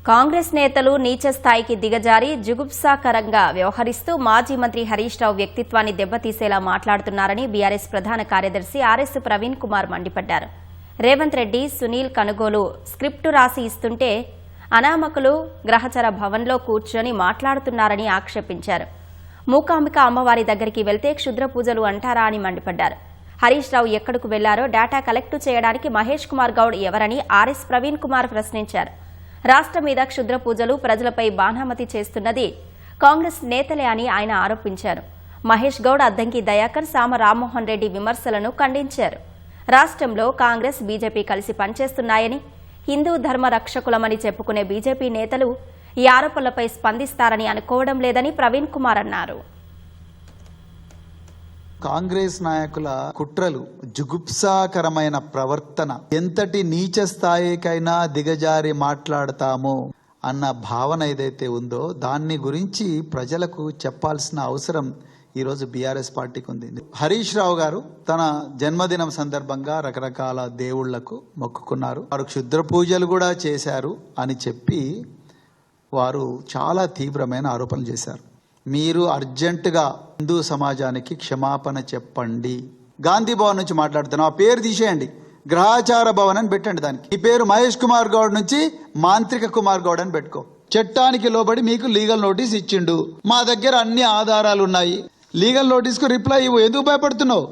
కాంగ్రెస్ నేతలు నీచ స్థాయికి దిగజారి జుగుప్సాకరంగా వ్యవహరిస్తూ మాజీ మంత్రి హరీష్ రావు వ్యక్తిత్వాన్ని దెబ్బతీసేలా మాట్లాడుతున్నారని బీఆర్ఎస్ ప్రధాన కార్యదర్శి ఆర్ఎస్ ప్రవీణ్ కుమార్ మండిపడ్డారు. రేవంత్ రెడ్డి, సునీల్ కనుగోలు స్క్రిప్టు రాసి ఇస్తుంటే అనామకులు గ్రహచర భవన్లో కూర్చొని మాట్లాడుతున్నారని ఆక్షేపించారు. మూకాంబిక అమ్మవారి దగ్గరికి వెళ్తే క్షుద్ర పూజలు అంటారా అని మండిపడ్డారు. హరీష్ రావు ఎక్కడకు వెళ్లారో డేటా కలెక్టు చేయడానికి మహేష్ కుమార్ గౌడ్ ఎవరని ఆర్ఎస్ ప్రవీణ్ కుమార్ ప్రశ్నించారు. రాష్ట్రం మీద క్షుద్ర పూజలు ప్రజలపై బాణామతి చేస్తున్నది కాంగ్రెస్ నేతలే అని ఆయన ఆరోపించారు. మహేష్ గౌడ్, అద్దంకి దయాకర్, సామ రామ్మోహన్ రెడ్డి విమర్శలను ఖండించారు. రాష్ట్రంలో కాంగ్రెస్, బీజేపీ కలిసి పనిచేస్తున్నాయని, హిందూ ధర్మ రక్షకులమని చెప్పుకునే బీజేపీ నేతలు ఈ ఆరోపణలపై స్పందిస్తారని అనుకోవడం లేదని ప్రవీణ్ కుమార్ అన్నారు. కాంగ్రెస్ నాయకుల కుట్రలు, జుగుప్సాకరమైన ప్రవర్తన, ఎంతటి నీచ స్థాయికైనా దిగజారి మాట్లాడతాము అన్న భావన ఏదైతే ఉందో దాన్ని గురించి ప్రజలకు చెప్పాల్సిన అవసరం ఈరోజు బీఆర్ఎస్ పార్టీకి ఉంది. హరీష్ రావు గారు తన జన్మదినం సందర్భంగా రకరకాల దేవుళ్లకు మొక్కుకున్నారు. వారు క్షుద్ర పూజలు కూడా చేశారు అని చెప్పి వారు చాలా తీవ్రమైన ఆరోపణలు చేశారు. మీరు అర్జెంటుగా హిందూ సమాజానికి క్షమాపణ చెప్పండి. గాంధీ భవన్ నుంచి మాట్లాడుతున్నాం, ఆ పేరు తీసేయండి, గ్రహాచార భవన్ అని పెట్టండి. దానికి ఈ పేరు మహేష్ కుమార్ గౌడ్ నుంచి మాంత్రిక కుమార్ గౌడ్ అని పెట్టుకో. చట్టానికి లోబడి మీకు లీగల్ నోటీస్ ఇచ్చిండు. మా దగ్గర అన్ని ఆధారాలు ఉన్నాయి. లీగల్ నోటీస్ కు రిప్లై ఇవ్వు. ఎందుకు భయపడుతున్నావు?